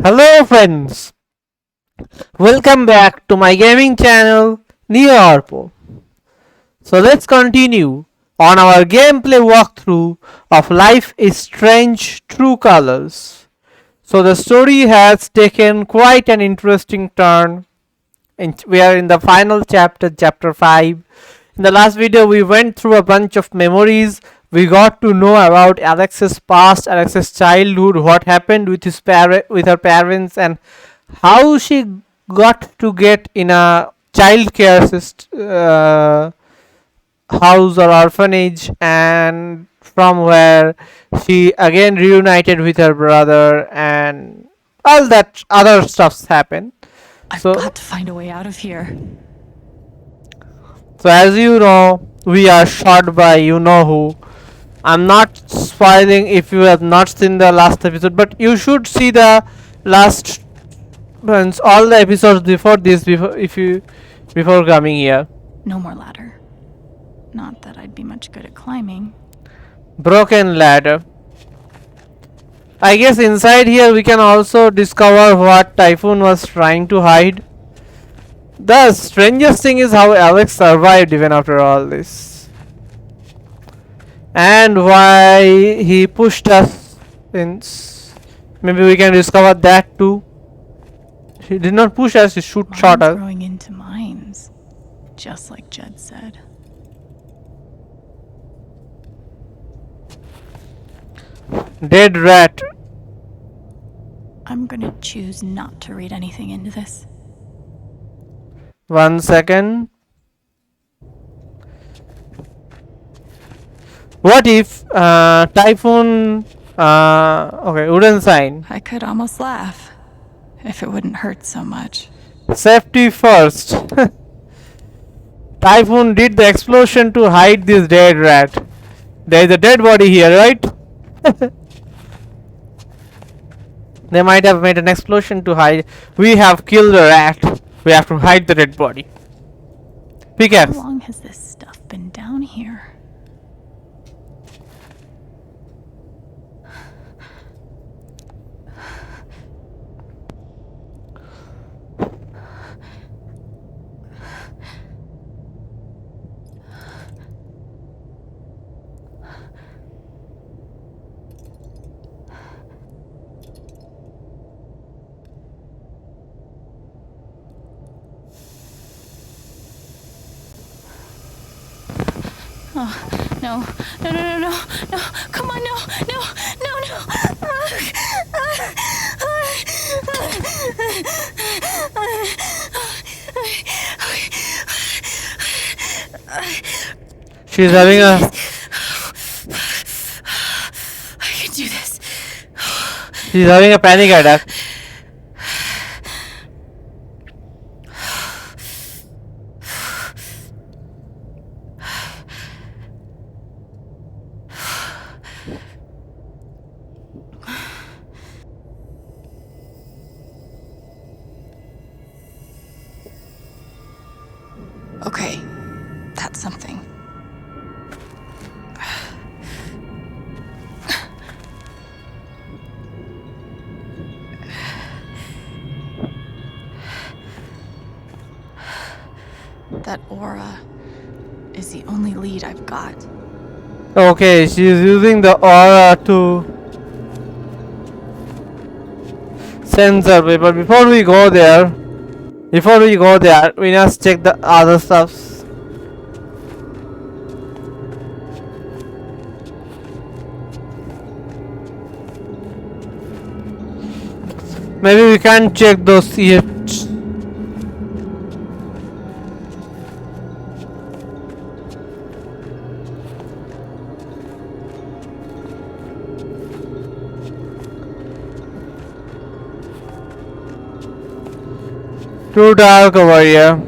Hello friends, welcome back to my gaming channel NeoArpo. So let's continue on our gameplay walkthrough of Life is Strange True Colors. So the story has taken quite an interesting turn. We are in the final chapter, chapter 5. In the last video we went through a bunch of memories. We got to know about Alex's past, Alex's childhood, what happened with with her parents, and how she got to get in a child care house or orphanage, and from where she again reunited with her brother, and all that other stuffs happened. I've So, got to find a way out of here. so as you know, we are shot by you know who. I'm not spoiling if you have not seen the last episode, but you should see the last ones, all the episodes before this, before coming here. No more ladder. Not that I'd be much good at climbing. Broken ladder. I guess inside here we can also discover what Typhoon was trying to hide. The strangest thing is how Alex survived even after all this. And why he pushed us in. Maybe we can discover that too. He did not push us, he shot Mines us. growing into mines, just like Jed said. Dead rat. I'm gonna choose not to read anything into this. 1 second. What if Typhoon okay, wooden sign. I could almost laugh, if it wouldn't hurt so much. Safety first. Typhoon did the explosion to hide this dead rat. There is a dead body here, right? They might have made an explosion to hide. We have killed a rat. We have to hide the dead body. How Pickaxe. long has this stuff been down here? Oh, no, no, no, no, no, no, come on, no, no, no, She's having a. I can do this. She's having a panic attack. Okay, that's something. That aura is the only lead I've got. Okay, she's using the aura to sensor me, but before we go there, we must check the other stuffs. Maybe we can check those yet. Too dark over here.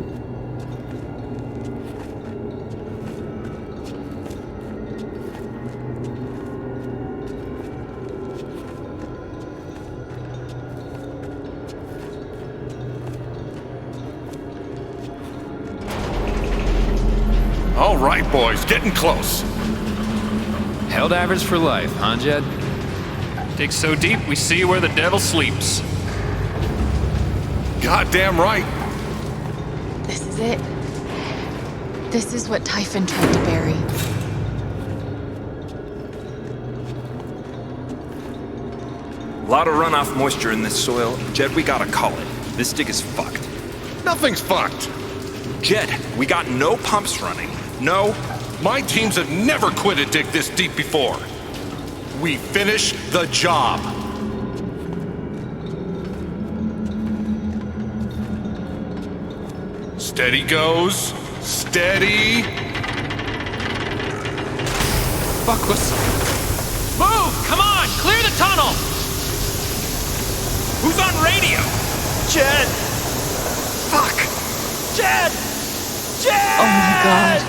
All right, boys, getting close. Held average for life, huh, Jed? Dig so deep, we see where the devil sleeps. Goddamn right. This is it. This is what Typhon tried to bury. A lot of runoff moisture in this soil. Jed, we gotta call it. This dig is fucked. Nothing's fucked. Jed, we got no pumps running. No. My teams have never quit a dig this deep before. We finish the job. Steady goes. Steady. Fuck, let's... Move! Come on! Clear the tunnel! Who's on radio? Jed! Fuck! Jed! Jed! Oh my god.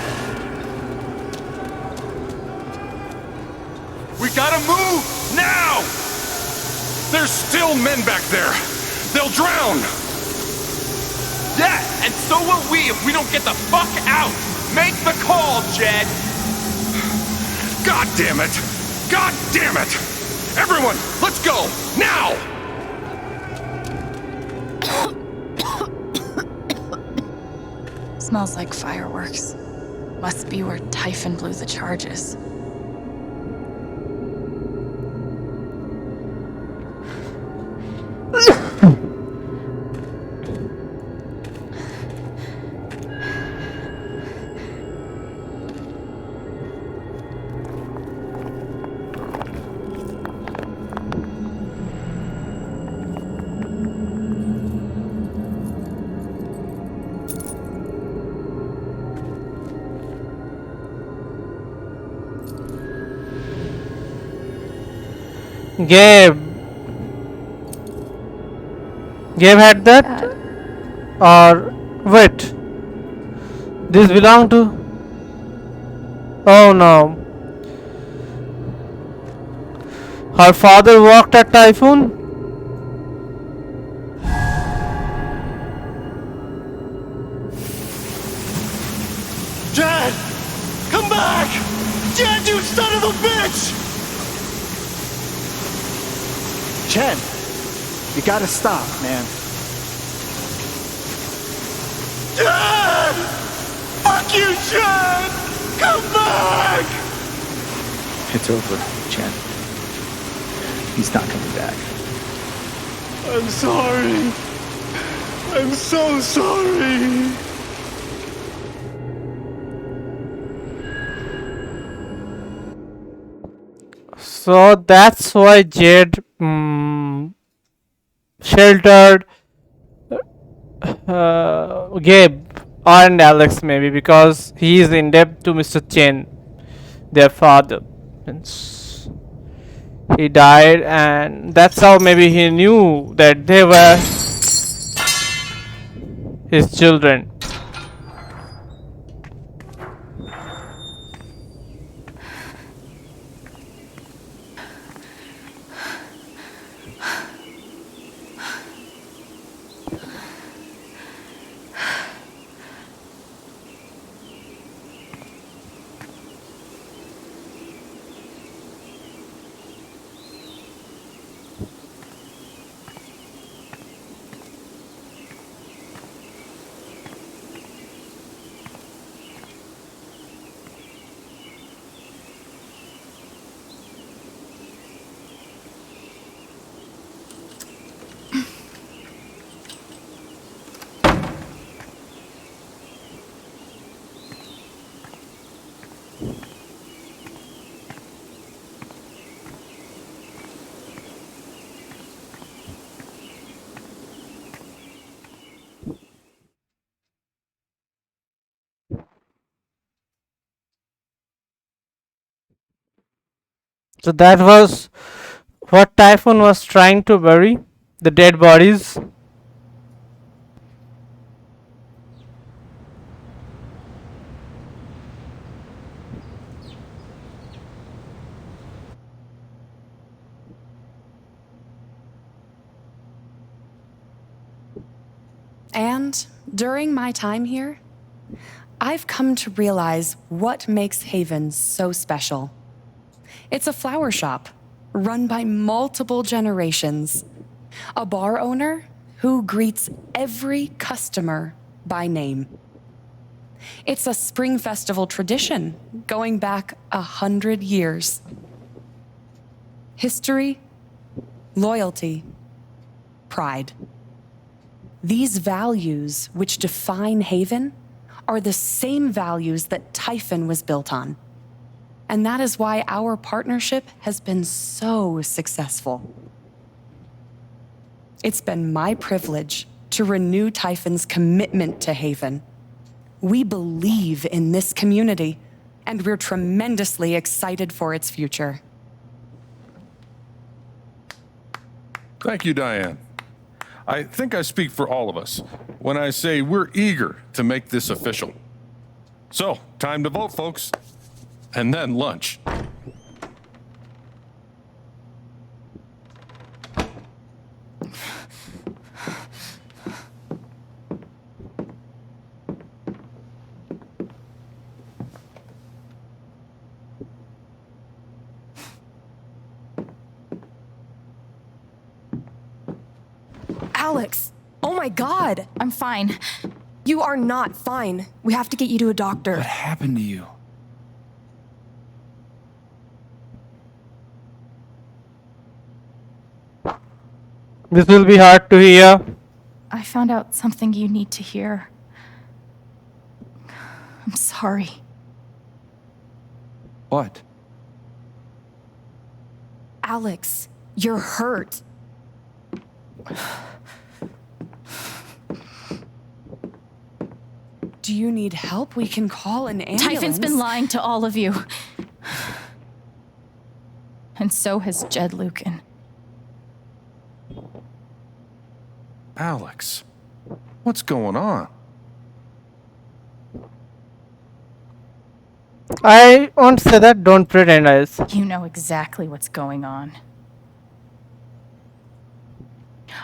We gotta move! Now! There's still men back there. They'll drown. Yeah, and so will we if we don't get the fuck out! Make the call, Jed! God damn it! God damn it! Everyone, let's go! Now! Smells like fireworks. Must be where Typhon blew the charges. Gabe. Gabe had that? Dad. Or wait. This belong to... Oh no. Her father worked at Typhoon? Dad! Come back! Dad, you son of a bitch! Chen, you gotta stop, man. Dad! Fuck you, Chen! Come back! It's over, Chen. He's not coming back. I'm sorry. I'm so sorry. So that's why Jade sheltered Gabe and Alex, maybe because he is in debt to Mr. Chen, their father. Means he died, and that's how maybe he knew that they were his children. So that was what Typhoon was trying to bury, the dead bodies. And during my time here, I've come to realize what makes Haven so special. It's a flower shop run by multiple generations, a bar owner who greets every customer by name. It's a spring festival tradition going back 100 years. History, loyalty, pride. These values which define Haven are the same values that Typhon was built on. And that is why our partnership has been so successful. It's been my privilege to renew Typhon's commitment to Haven. We believe in this community, and we're tremendously excited for its future. Thank you, Diane. I think I speak for all of us when I say we're eager to make this official. So, time to vote, folks. And then lunch. Alex! Oh my god! I'm fine. You are not fine. We have to get you to a doctor. What happened to you? This will be hard to hear. I found out something you need to hear. I'm sorry. What? Alex, you're hurt. Do you need help? We can call an ambulance. Typhon's been lying to all of you. And so has Jed Lucan. Alex, what's going on? I won't say that, don't pretend as. You know exactly what's going on.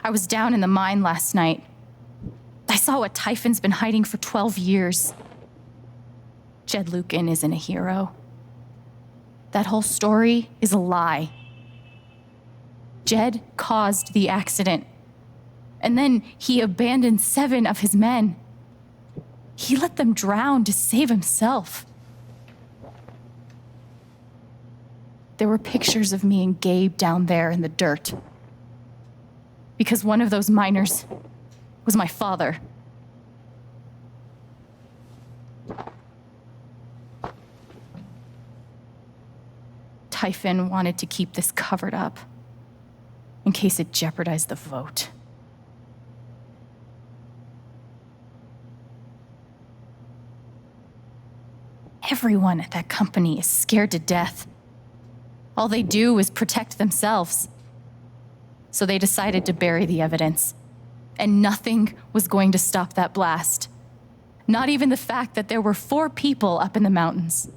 I was down in the mine last night. I saw what Typhon's been hiding for 12 years. Jed Lucan isn't a hero. That whole story is a lie. Jed caused the accident. And then he abandoned 7 of his men. He let them drown to save himself. There were pictures of me and Gabe down there in the dirt. Because one of those miners was my father. Typhon wanted to keep this covered up in case it jeopardized the vote. Everyone at that company is scared to death. All they do is protect themselves. So they decided to bury the evidence. And nothing was going to stop that blast. Not even the fact that there were 4 people up in the mountains.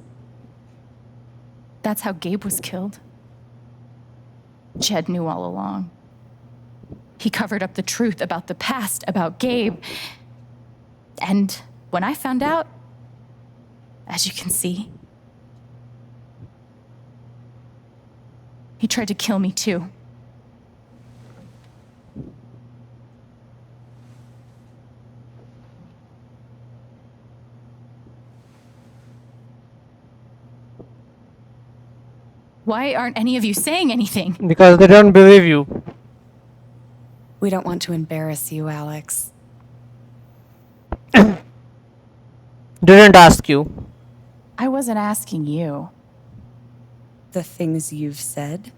That's how Gabe was killed. Jed knew all along. He covered up the truth about the past, about Gabe. And when I found out, as you can see, he tried to kill me too. Why aren't any of you saying anything? Because they don't believe you. We don't want to embarrass you, Alex. Didn't ask you. I wasn't asking you. The things you've said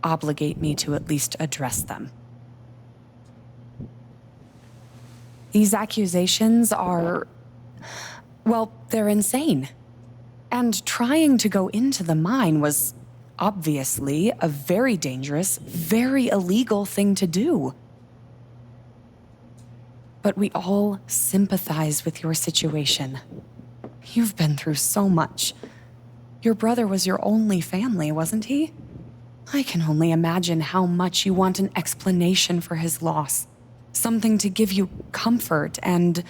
obligate me to at least address them. These accusations are, well, they're insane. And trying to go into the mine was obviously a very dangerous, very illegal thing to do. But we all sympathize with your situation. You've been through so much. Your brother was your only family, wasn't he? I can only imagine how much you want an explanation for his loss. Something to give you comfort and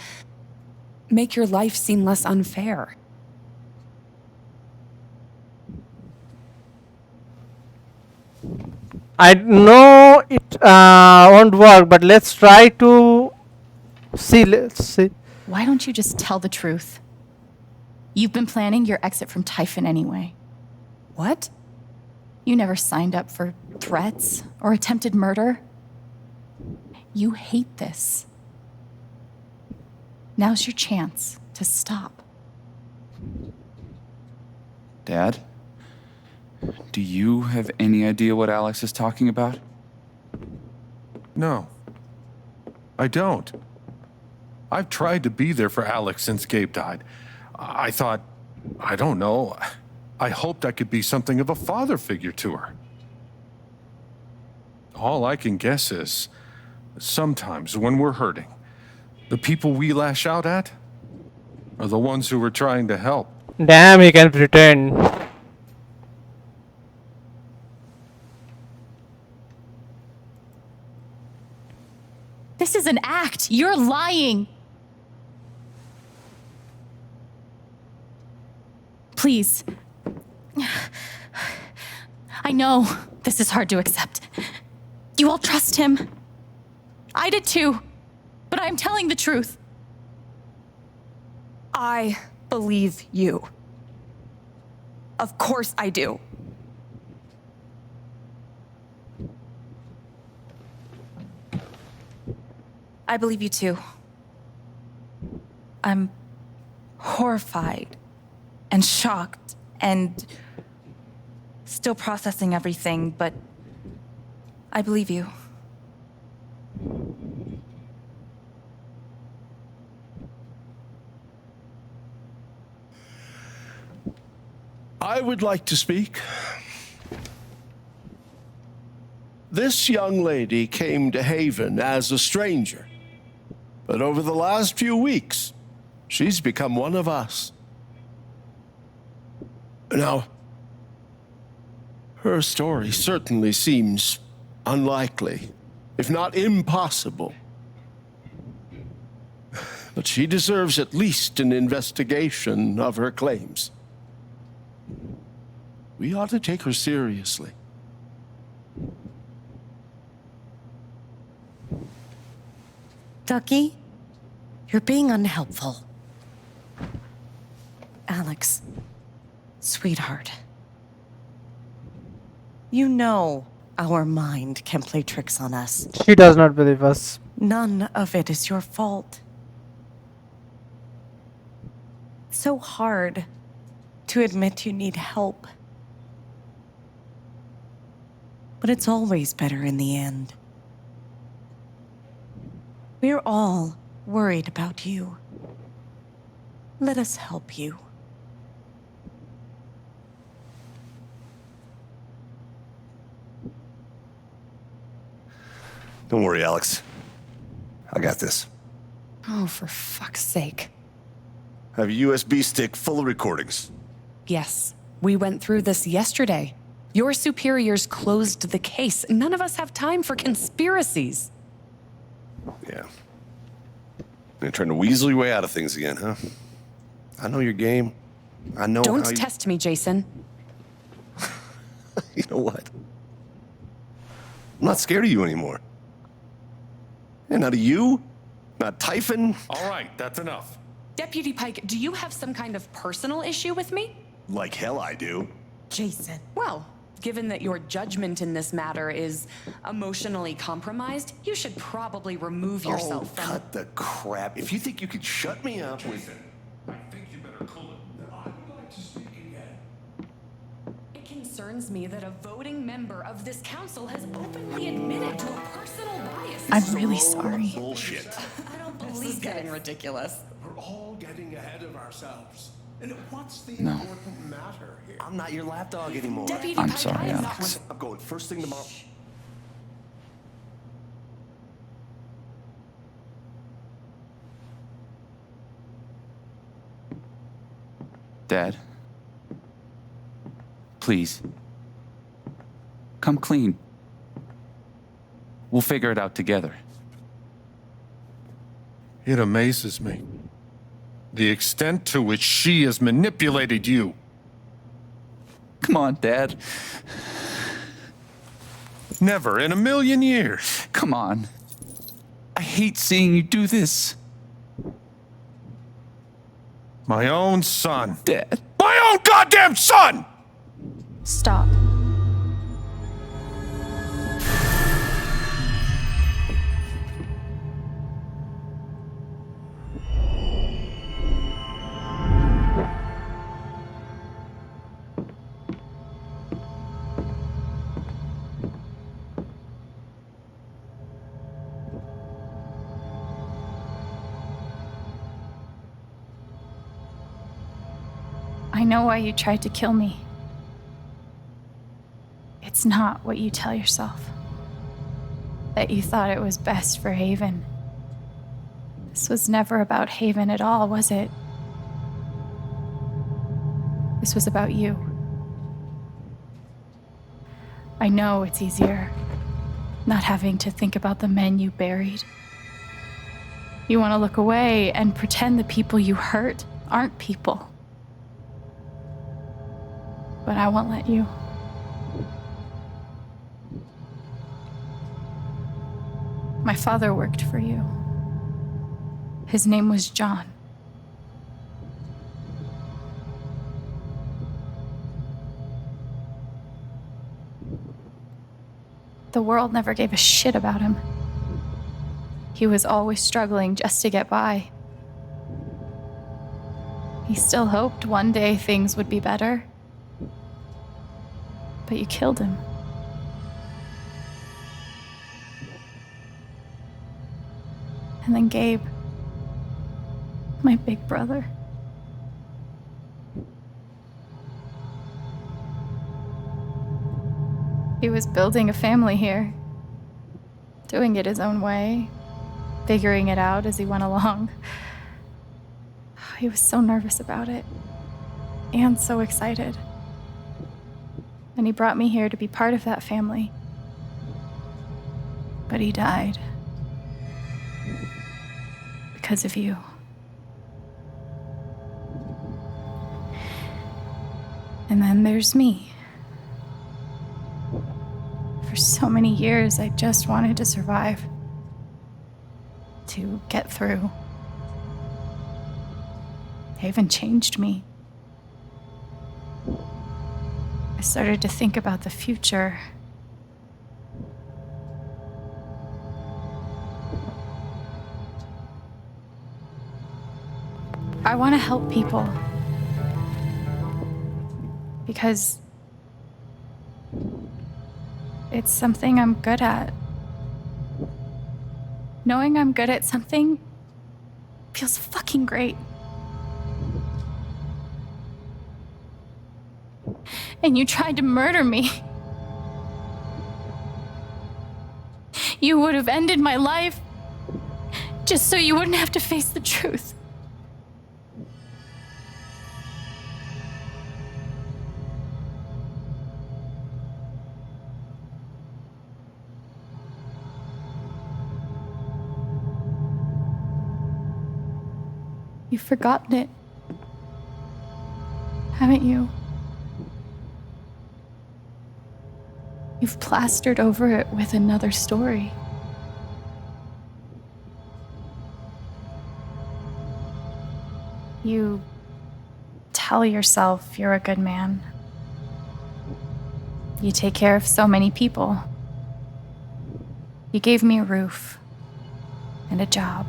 make your life seem less unfair. I know it won't work, but let's try to see. Let's see. Why don't you just tell the truth? You've been planning your exit from Typhon anyway. What? You never signed up for threats or attempted murder. You hate this. Now's your chance to stop. Dad? Do you have any idea what Alex is talking about? No, I don't. I've tried to be there for Alex since Gabe died. I thought, I don't know, I hoped I could be something of a father figure to her. All I can guess is, sometimes when we're hurting, the people we lash out at are the ones who we're trying to help. Damn, he can pretend. This is an act. You're lying. Please. I know this is hard to accept. You all trust him. I did too. But I'm telling the truth. I believe you. Of course I do. I believe you too. I'm horrified and shocked and still processing everything, but I believe you. I would like to speak. This young lady came to Haven as a stranger, but over the last few weeks, she's become one of us. Now, her story certainly seems unlikely, if not impossible. But she deserves at least an investigation of her claims. We ought to take her seriously. Ducky, you're being unhelpful. Alex, sweetheart. You know our mind can play tricks on us. She does not believe us. None of it is your fault. It's so hard to admit you need help. But it's always better in the end. We're all worried about you. Let us help you. Don't worry, Alex. I got this. Oh, for fuck's sake. I have a USB stick full of recordings. Yes, we went through this yesterday. Your superiors closed the case. None of us have time for conspiracies. Yeah. You're trying to weasel your way out of things again, huh? I know your game. I know Don't how you... test me, Jason. You know what? I'm not scared of you anymore. And not of you, not Typhon. All right, that's enough. Deputy Pike, do you have some kind of personal issue with me? Like hell I do. Jason. Well, given that your judgment in this matter is emotionally compromised, you should probably remove yourself from... cut the crap. If you think you could shut me up with... I think you better cool it. I would like to speak again. It concerns me that a voting member of this council has openly admitted to a personal bias. I'm really sorry. Bullshit. I don't believe getting ridiculous. We're all getting ahead of ourselves. And what's the No. important matter here? I'm not your lapdog anymore. Deputy I'm Pike, sorry, I am not... Alex. I'm going first thing tomorrow. Dad? Please. Come clean. We'll figure it out together. It amazes me. The extent to which she has manipulated you. Come on, Dad. Never in a million years. Come on. I hate seeing you do this. My own son. Dad. My own goddamn son! Stop. I know why you tried to kill me. It's not what you tell yourself. That you thought it was best for Haven. This was never about Haven at all, was it? This was about you. I know it's easier not having to think about the men you buried. You want to look away and pretend the people you hurt aren't people. But I won't let you. My father worked for you. His name was John. The world never gave a shit about him. He was always struggling just to get by. He still hoped one day things would be better. But you killed him. And then Gabe, my big brother. He was building a family here, doing it his own way, figuring it out as he went along. He was so nervous about it, and so excited. And he brought me here to be part of that family. But he died. Because of you. And then there's me. For so many years, I just wanted to survive. To get through. Haven changed me. I started to think about the future. I want to help people. Because it's something I'm good at. Knowing I'm good at something feels fucking great. And you tried to murder me. You would have ended my life just so you wouldn't have to face the truth. You've forgotten it, haven't you? You've plastered over it with another story. You tell yourself you're a good man. You take care of so many people. You gave me a roof and a job.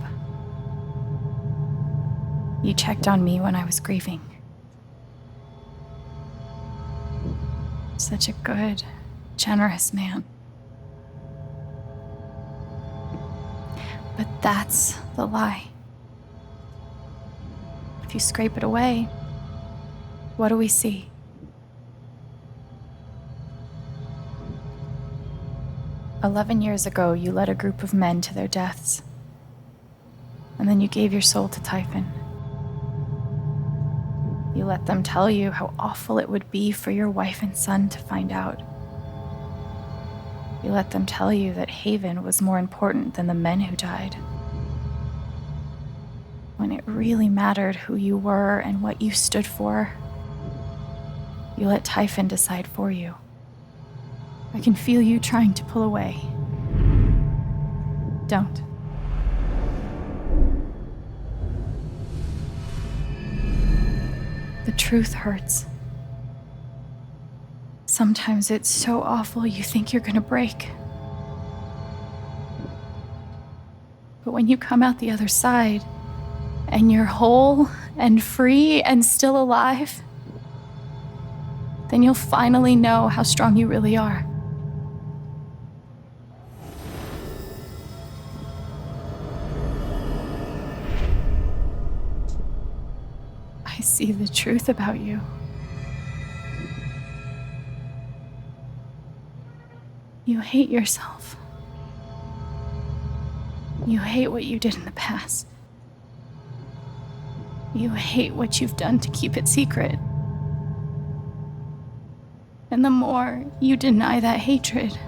You checked on me when I was grieving. Such a good, generous man. But that's the lie. If you scrape it away, what do we see? "11 years ago, you led a group of men to their deaths. And then you gave your soul to Typhon. You let them tell you how awful it would be for your wife and son to find out. You let them tell you that Haven was more important than the men who died. When it really mattered who you were and what you stood for, you let Typhon decide for you. I can feel you trying to pull away. Don't. The truth hurts. Sometimes it's so awful you think you're gonna break. But when you come out the other side, and you're whole and free and still alive, then you'll finally know how strong you really are. I see the truth about you. You hate yourself. You hate what you did in the past. You hate what you've done to keep it secret. And the more you deny that hatred,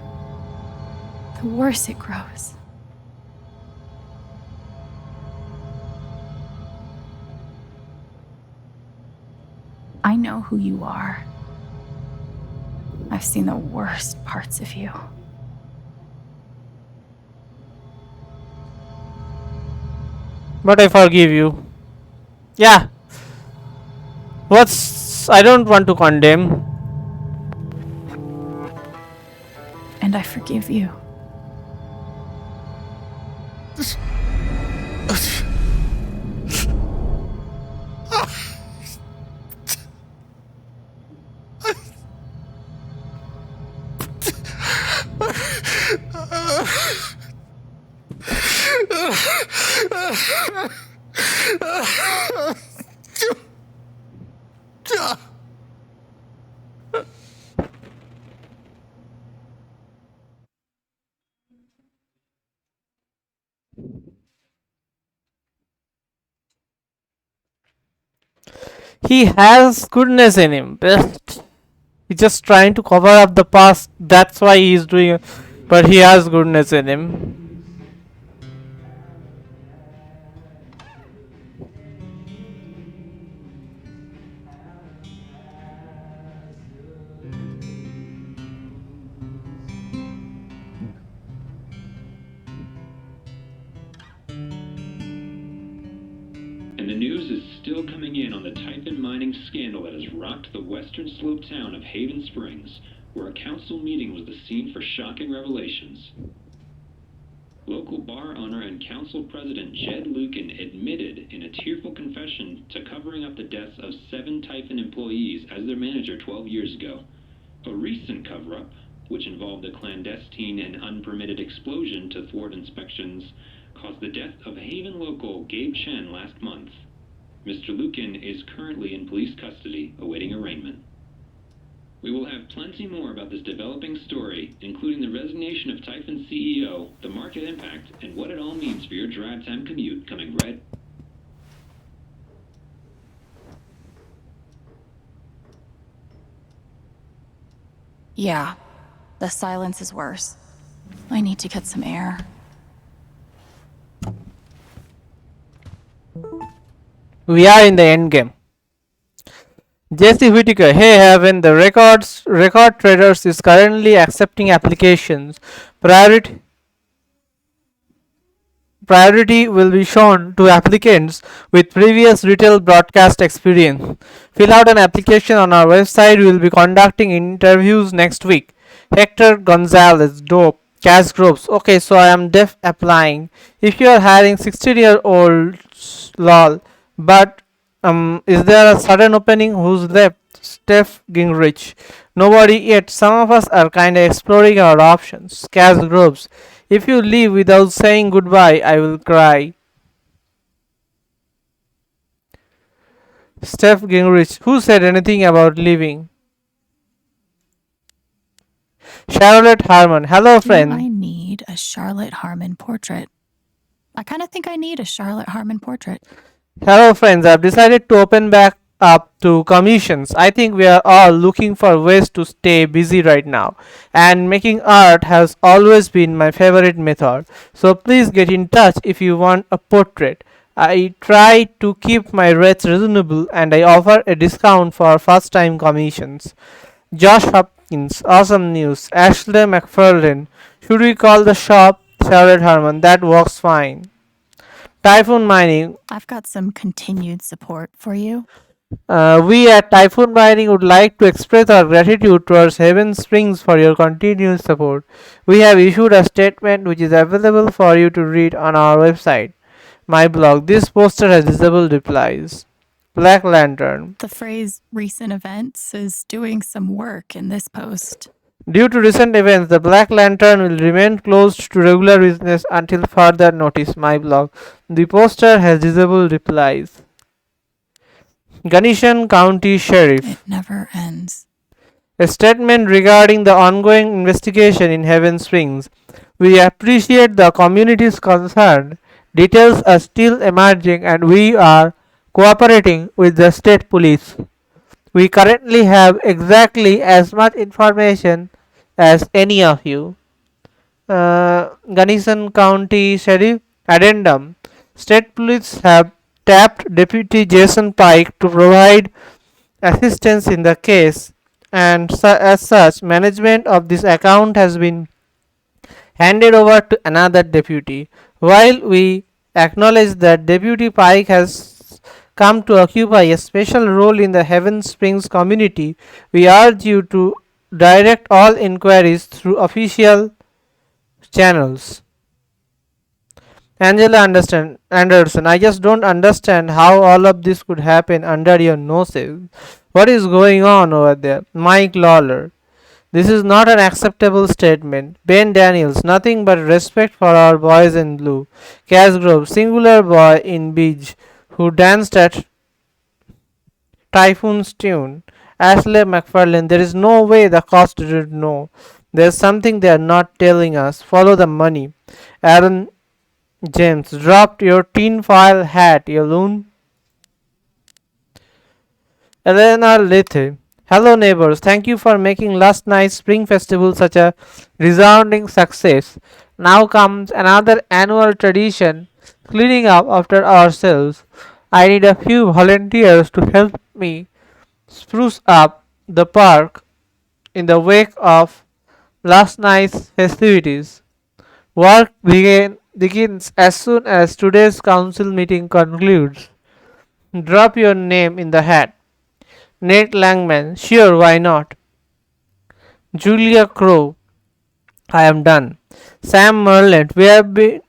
the worse it grows. I know who you are. I've seen the worst parts of you. But I forgive you. Yeah. I don't want to condemn. And I forgive you. He has goodness in him. He's just trying to cover up the past. That's why he's doing it. But he has goodness in him. And the news is still coming in on the Typhon mining scandal that has rocked the western slope town of Haven Springs, where a council meeting was the scene for shocking revelations. Local bar owner and council president Jed Lucan admitted in a tearful confession to covering up the deaths of 7 Typhon employees as their manager 12 years ago. A recent cover-up, which involved a clandestine and unpermitted explosion to thwart inspections, caused the death of Haven local Gabe Chen last month. Mr. Lucan is currently in police custody, awaiting arraignment. We will have plenty more about this developing story, including the resignation of Typhon CEO, the market impact, and what it all means for your drive time commute, coming right. Yeah, the silence is worse. I need to get some air. We are in the end game. Jesse Whitaker, hey Heaven, the record traders is currently accepting applications. Priority will be shown to applicants with previous retail broadcast experience. Fill out an application on our website. We will be conducting interviews next week. Hector Gonzalez, dope. Cash groups. Okay, so I am def applying. If you are hiring 16-year-olds, lol. But is there a sudden opening? Who's left? Steph Gingrich. Nobody yet. Some of us are kinda exploring our options. Cash groups. If you leave without saying goodbye, I will cry. Steph Gingrich. Who said anything about leaving? Charlotte Harmon. Hello, friend. I need a Charlotte Harmon portrait. I kind of think I need a Charlotte Harmon portrait. Hello, friends. I've decided to open back up to commissions. I think we are all looking for ways to stay busy right now, and making art has always been my favorite method. So please get in touch if you want a portrait. I try to keep my rates reasonable, and I offer a discount for first time commissions. Josh Awesome news. Ashley McFarlane. Should we call the shop? Shouted Herman. That works fine. Typhoon Mining. I've got some continued support for you. We at Typhoon Mining would like to express our gratitude towards Haven Springs for your continued support. We have issued a statement which is available for you to read on our website. My blog. This poster has disabled replies. Black Lantern. The phrase recent events is doing some work in this post. Due to recent events, the Black Lantern will remain closed to regular business until further notice. My blog. The poster has disabled replies. Ganeshan County Sheriff. It never ends. A statement regarding the ongoing investigation in Haven Springs. We appreciate the community's concern. Details are still emerging and we are cooperating with the state police. We currently have exactly as much information as any of you. Ganeshan County Sheriff. Addendum. State police have tapped Deputy Jason Pike to provide assistance in the case, and as such, management of this account has been handed over to another deputy. While we acknowledge that Deputy Pike has come to occupy a special role in the Haven Springs community, we urge you to direct all inquiries through official channels. Angela Anderson, I just don't understand how all of this could happen under your noses. What is going on over there? Mike Lawler. This is not an acceptable statement. Ben Daniels, nothing but respect for our boys in blue. Cass Grove, singular boy in beige who danced at Typhoon's tune. Ashley McFarlane, there is no way the cost didn't know. There's something they are not telling us. Follow the money. Aaron James, dropped your tinfoil hat, you loon. Elena Lethe. Hello neighbors, thank you for making last night's spring festival such a resounding success. Now comes another annual tradition, cleaning up after ourselves. I need a few volunteers to help me spruce up the park in the wake of last night's festivities. Work begins as soon as today's council meeting concludes. Drop your name in the hat. Nate Langman, sure, why not? Julia Crow, I am done. Sam Merlant,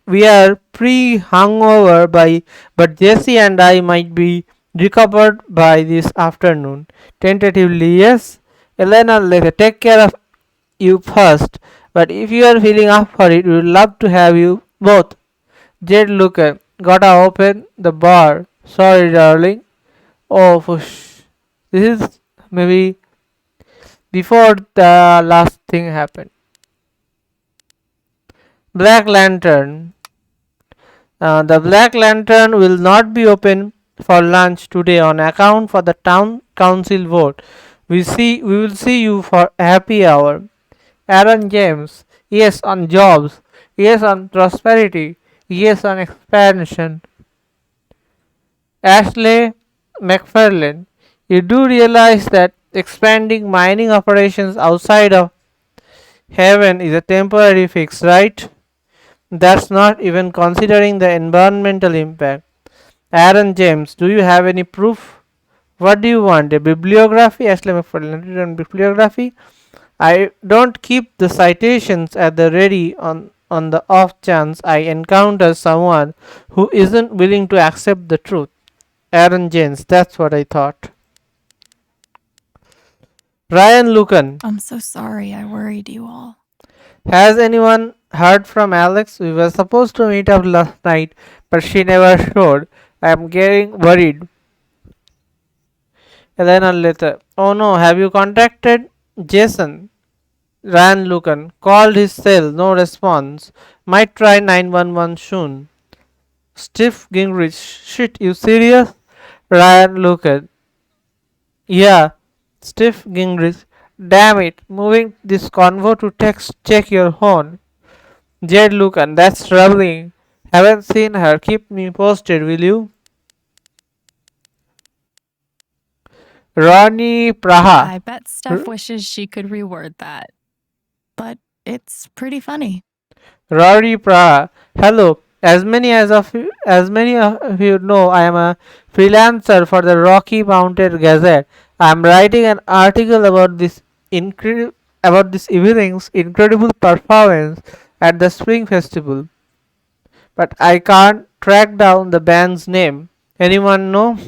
we are pre-hungover but Jesse and I might be recovered by this afternoon. Tentatively, yes. Elena, let's take care of you first, but if you are feeling up for it, we would love to have you both. Jed Looker, gotta open the bar. Sorry, darling. Oh, push. This is maybe before the last thing happened. Black Lantern. The Black Lantern will not be open for lunch today on account for the town council vote. We will see you for happy hour. Aaron James. Yes on jobs. Yes on prosperity. Yes on expansion. Ashley McFarlane. You do realize that expanding mining operations outside of Haven is a temporary fix, right? That's not even considering the environmental impact. Aaron James, do you have any proof? What do you want? A bibliography? Ashley McFarlane, bibliography? I don't keep the citations at the ready on the off chance I encounter someone who isn't willing to accept the truth. Aaron James, that's what I thought. Ryan Lucan. I'm so sorry I worried you all. Has anyone heard from Alex? We were supposed to meet up last night, but she never showed. I am getting worried. Elena later. Oh no, have you contacted Jason? Ryan Lucan. Called his cell, no response. Might try 911 soon. Steve Gingrich. Shit, you serious? Ryan Lucan. Yeah. Steve Gingrich. Damn it. Moving this convo to text. Check your phone. Jed Lucan. That's troubling. Haven't seen her. Keep me posted, will you? Ronnie Praha. I bet Steph wishes she could reword that. But it's pretty funny. Rory Praha. Hello. As many of you know, I am a freelancer for the Rocky Mountain Gazette. I am writing an article about this evening's incredible performance at the Spring Festival, but I can't track down the band's name. Anyone know?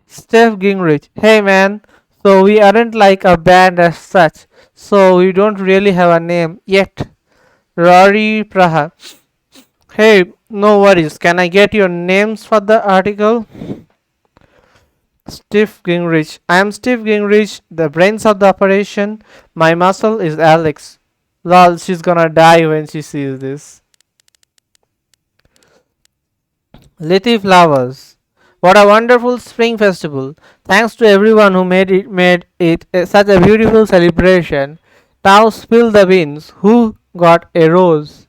Steph Gingrich. Hey man, so we aren't like a band as such, so we don't really have a name yet. Rory Praha. Hey, no worries. Can I get your names for the article? Steve Gingrich. I am Steve Gingrich, the brains of the operation. My muscle is Alex. Lol, she's gonna die when she sees this. Litty Flowers. What a wonderful spring festival. Thanks to everyone who made it such a beautiful celebration. Now spill the beans. Who got a rose?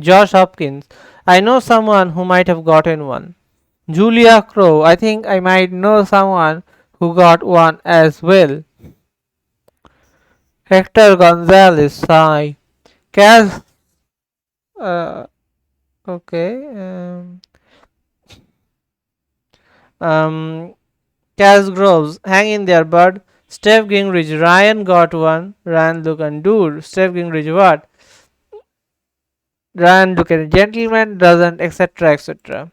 Josh Hopkins. I know someone who might have gotten one. Julia Crow. I think I might know someone who got one as well. Hector Gonzalez. Sigh. Kaz. Uh, okay. Um, Kaz Groves. Hang in there, bud. Steph Gingrich. Ryan got one. Ryan look and dude. Steph Gingrich what? Ryan look at gentleman doesn't etc etc.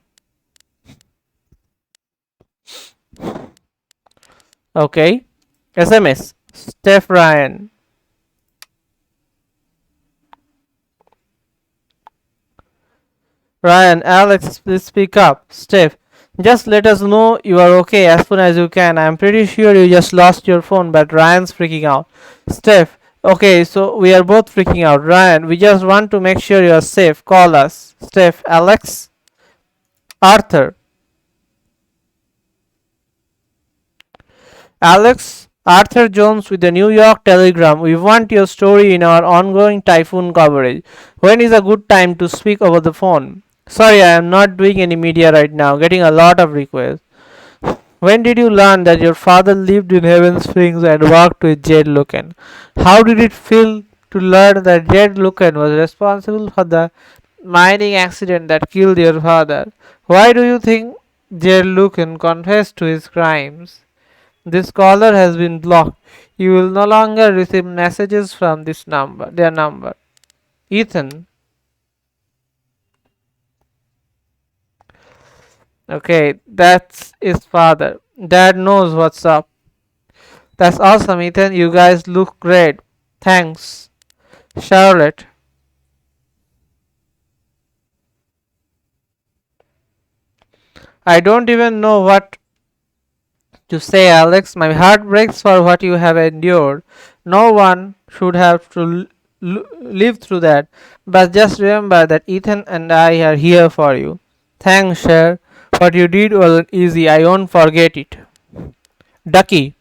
Okay. SMS. Steph Ryan. Ryan, Alex, please speak up. Steph, just let us know you are okay as soon as you can. I'm pretty sure you just lost your phone, but Ryan's freaking out. Steph, okay, so we are both freaking out. Ryan, we just want to make sure you are safe. Call us. Steph, Alex, Arthur. Alex, Arthur Jones with the New York Telegram. We want your story in our ongoing typhoon coverage. When is a good time to speak over the phone? Sorry, I am not doing any media right now. Getting a lot of requests. When did you learn that your father lived in Heaven Springs and worked with Jed Lucan? How did it feel to learn that Jed Lucan was responsible for the mining accident that killed your father? Why do you think Jed Lucan confessed to his crimes? This caller has been blocked. You will no longer receive messages from their number. Ethan. Okay, that's his father. Dad knows what's up. That's awesome, Ethan. You guys look great. Thanks. Charlotte. I don't even know what to say, Alex. My heart breaks for what you have endured. No one should have to live through that. But just remember that Ethan and I are here for you. Thanks, Cher. What you did wasn't easy. I won't forget it. Ducky.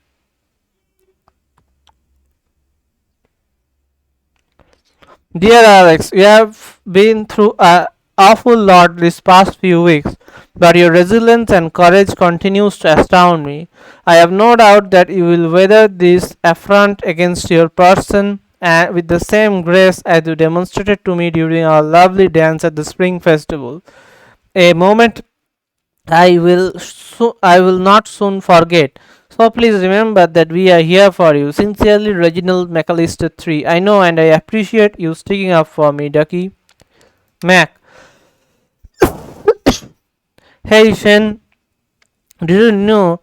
Dear Alex, you have been through an awful lot this past few weeks, but your resilience and courage continues to astound me. I have no doubt that you will weather this affront against your person and with the same grace as you demonstrated to me during our lovely dance at the Spring Festival. A moment I will not soon forget. So please remember that we are here for you. Sincerely, Reginald McAllister 3. I know and I appreciate you sticking up for me, Ducky. Mac. Hey Shen, did you know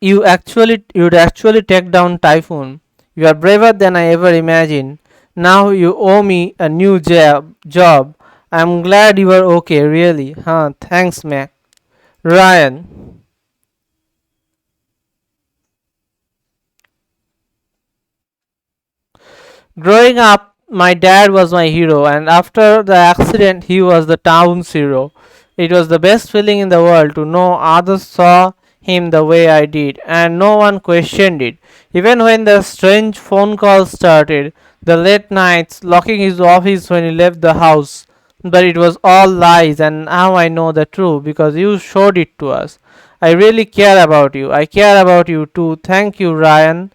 you'd actually take down Typhoon? You are braver than I ever imagined. Now you owe me a new job. I'm glad you are okay, really. Huh, thanks, Mac. Ryan. Growing up, my dad was my hero, and after the accident, he was the town's hero. It was the best feeling in the world to know others saw him the way I did, and no one questioned it. Even when the strange phone calls started, the late nights, locking his office when he left the house. But it was all lies, and now I know the truth because you showed it to us. I really care about you. I care about you too. Thank you, Ryan.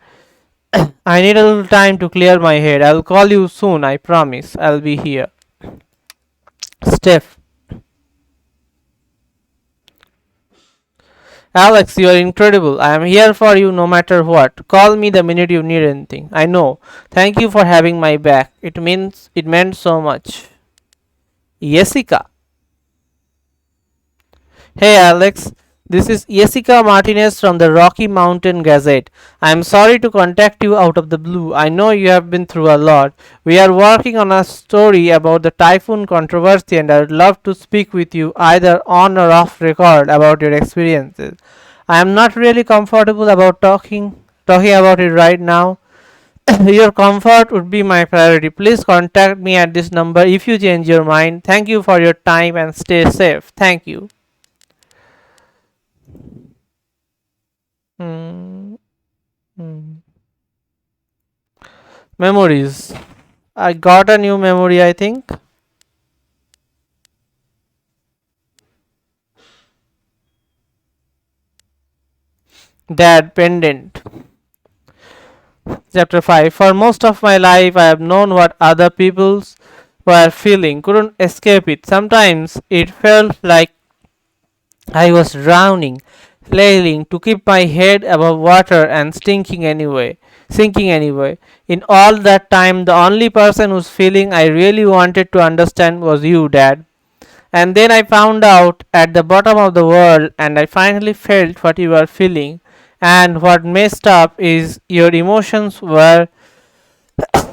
I need a little time to clear my head. I'll call you soon, I promise. I'll be here. Steph. Alex, you are incredible. I am here for you no matter what. Call me the minute you need anything. I know. Thank you for having my back. It meant so much. Jessica. Hey Alex, this is Jessica Martinez from the Rocky Mountain Gazette. I am sorry to contact you out of the blue. I know you have been through a lot. We are working on a story about the typhoon controversy and I would love to speak with you either on or off record about your experiences. I am not really comfortable about talking about it right now. Your comfort would be my priority. Please contact me at this number if you change your mind. Thank you for your time and stay safe. Thank you. Hmm. Hmm. Memories. I got a new memory, I think. Dad pendant. Chapter 5. For most of my life, I have known what other people's were feeling, couldn't escape it. Sometimes it felt like I was drowning, flailing to keep my head above water and sinking anyway. In all that time, the only person whose feeling I really wanted to understand was you, Dad. And then I found out at the bottom of the world, and I finally felt what you were feeling. And what messed up is your emotions were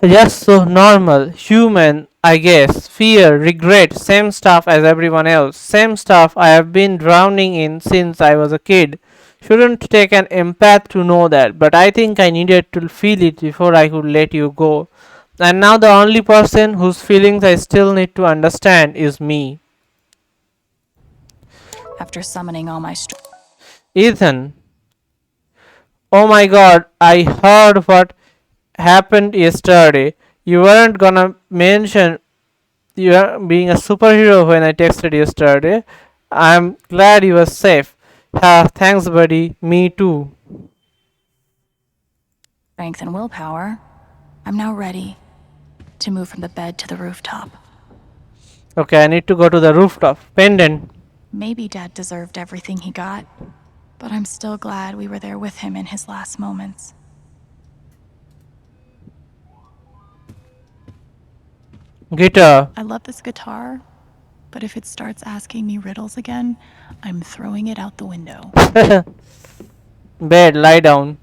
just so normal, human, I guess. Fear, regret, same stuff as everyone else. Same stuff I have been drowning in since I was a kid. Shouldn't take an empath to know that, but I think I needed to feel it before I could let you go. And now the only person whose feelings I still need to understand is me. After summoning all my Ethan. Oh my god, I heard what happened yesterday. You weren't gonna mention you are being a superhero when I texted yesterday. I'm glad you were safe. Thanks, buddy. Me too. strength and willpower, I'm now ready to move from the bed to the rooftop. Okay, I need to go to the rooftop. Pendant. Maybe Dad deserved everything he got, but I'm still glad we were there with him in his last moments. Guitar. I love this guitar, but if it starts asking me riddles again, I'm throwing it out the window. Bed, lie down.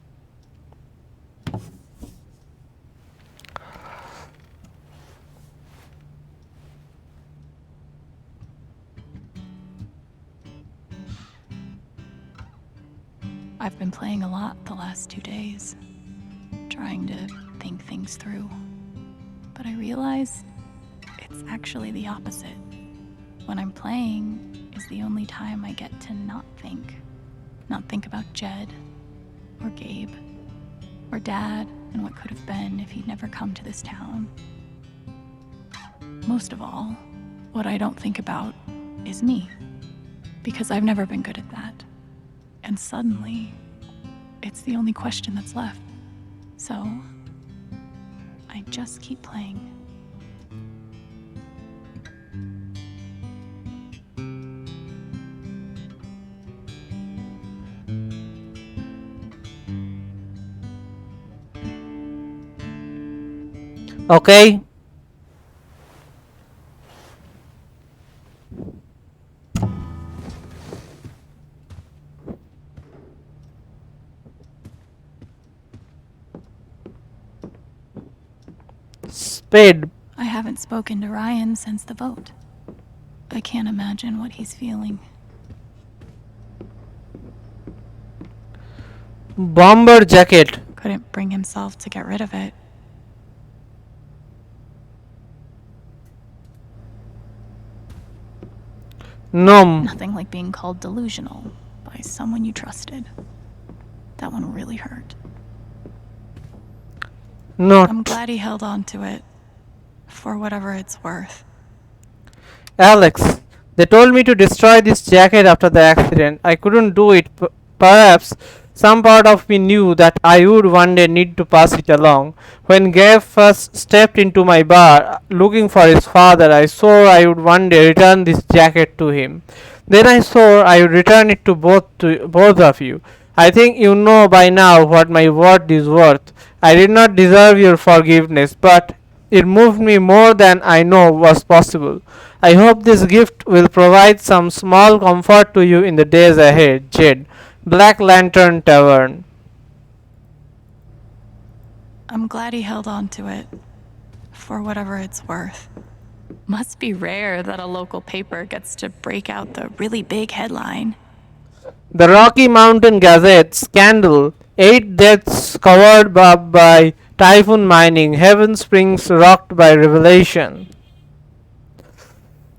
I've been playing a lot the last 2 days, trying to think things through. But I realize it's actually the opposite. When I'm playing is the only time I get to not think. Not think about Jed, or Gabe, or Dad, and what could have been if he'd never come to this town. Most of all, what I don't think about is me, because I've never been good at that. And suddenly, it's the only question that's left. So, I just keep playing. Okay. Spade. I haven't spoken to Ryan since the vote. I can't imagine what he's feeling. Bomber jacket. Couldn't bring himself to get rid of it. Gnome. Nothing like being called delusional by someone you trusted. That one really hurt. Not. I'm glad he held on to it, for whatever it's worth. Alex. They told me to destroy this jacket after the accident. I couldn't do it. Perhaps some part of me knew that I would one day need to pass it along. When Gabe first stepped into my bar looking for his father, I swore I would one day return this jacket to him. Then I swore I would return it to both of you. I think you know by now what my word is worth. I did not deserve your forgiveness, but it moved me more than I know was possible. I hope this gift will provide some small comfort to you in the days ahead. Jed. Black Lantern Tavern. I'm glad he held on to it, for whatever it's worth. Must be rare that a local paper gets to break out the really big headline. The Rocky Mountain Gazette scandal. 8 deaths covered up by typhoon mining. Heaven Springs rocked by revelation.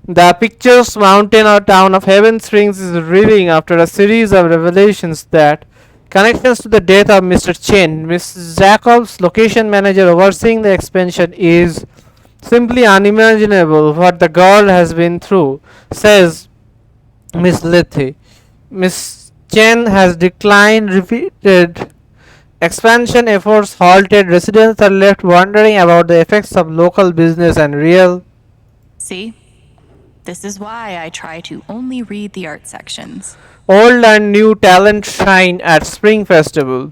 The picturesque mountain or town of Heaven Springs is reeling after a series of revelations that connections to the death of Mr. Chen. Miss Jacobs, location manager overseeing the expansion, is simply unimaginable what the girl has been through, says Miss Lethe. Miss Chen has declined repeated expansion efforts halted. Residents are left wondering about the effects of local business and real. See? This is why I try to only read the art sections. Old and new talent shine at Spring Festival.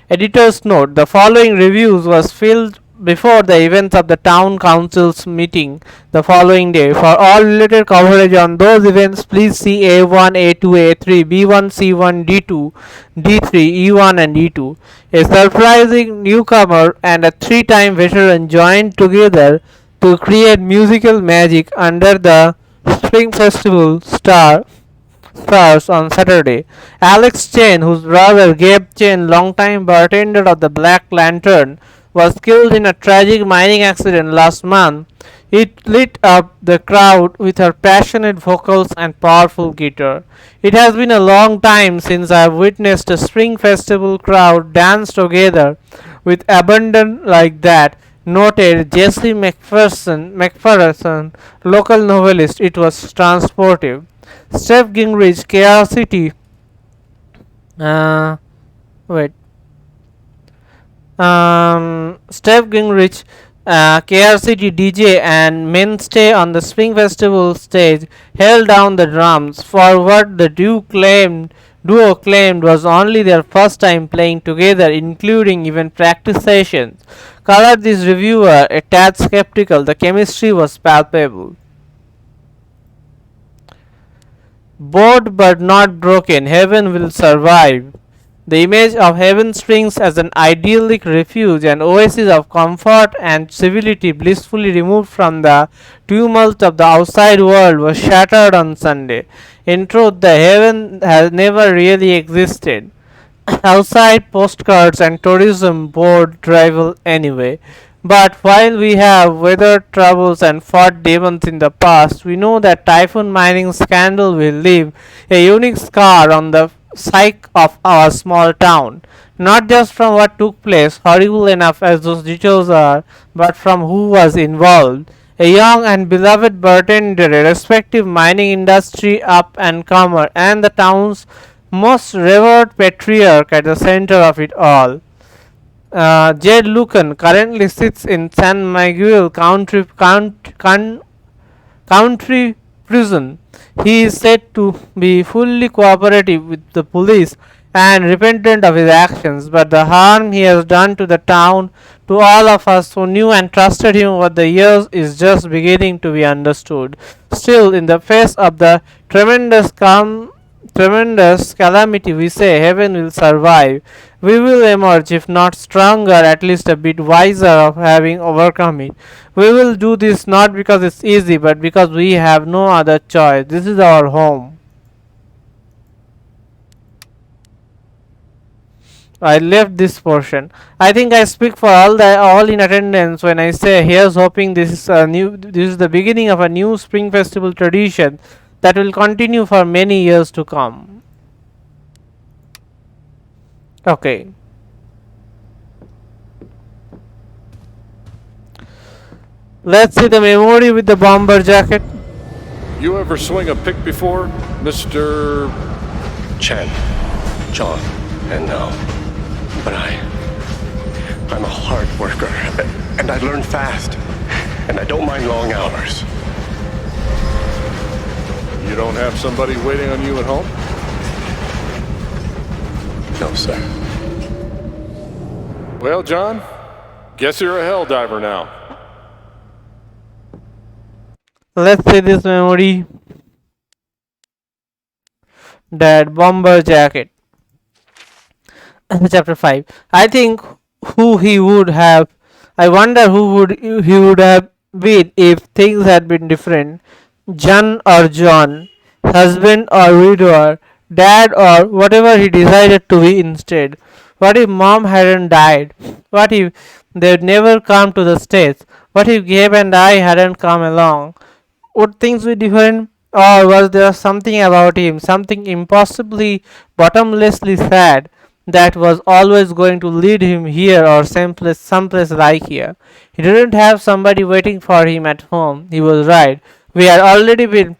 Editor's note: the following reviews was filed before the events of the town council's meeting the following day. For all related coverage on those events, please see A1, A2, A3, B1, C1, D2, D3, E1 and E2. A surprising newcomer and a 3-time veteran joined together to create musical magic under the Spring Festival stars on Saturday. Alex Chen, whose brother Gabe Chen, longtime bartender of the Black Lantern, was killed in a tragic mining accident last month. It lit up the crowd with her passionate vocals and powerful guitar. It has been a long time since I have witnessed a Spring Festival crowd dance together with abandon like that, noted Jesse McPherson, local novelist. It was transportive. Steph Gingrich, Curiosity. Wait. Steph Gingrich, KRCT DJ and mainstay on the Spring Festival stage, held down the drums for what the duo claimed was only their first time playing together, including even practice sessions. Colored this reviewer a tad skeptical. The chemistry was palpable. Bored but not broken, Heaven will survive. The image of Heaven Springs as an idyllic refuge, an oasis of comfort and civility blissfully removed from the tumult of the outside world, was shattered on Sunday. In truth, the Heaven has never really existed. Outside postcards and tourism board drivel anyway. But while we have weathered troubles and fought demons in the past, we know that typhoon mining scandal will leave a unique scar on the psyche of our small town. Not just from what took place, horrible enough as those details are, but from who was involved. A young and beloved bartender, a respected mining industry up and comer, and the town's most revered patriarch at the center of it all. Jed Lucan currently sits in San Miguel County Prison. He is said to be fully cooperative with the police and repentant of his actions, but the harm he has done to the town, to all of us who knew and trusted him over the years, is just beginning to be understood. Still, in the face of the tremendous calamity, we say Heaven will survive. We will emerge, if not stronger, at least a bit wiser of having overcome it. We will do this not because it's easy, but because we have no other choice. This is our home. I left this portion. I think I speak for all in attendance when I say here's hoping this is the beginning of a new Spring Festival tradition that will continue for many years to come. Okay. Let's see the memory with the bomber jacket. You ever swing a pick before, Mr. Chen, John, and now. But I'm a hard worker, and I learn fast, and I don't mind long hours. You don't have somebody waiting on you at home? No, sir. Well, John, guess you're a hell diver now. Let's see this memory. That bomber jacket. Chapter 5. I think who he would have. I wonder who would he would have been if things had been different. John or John, husband or widower, dad or whatever he decided to be instead. What if mom hadn't died? What if they'd never come to the States? What if Gabe and I hadn't come along? Would things be different? Or was there something about him, something impossibly, bottomlessly sad, that was always going to lead him here or someplace like here? He didn't have somebody waiting for him at home. He was right. We had already been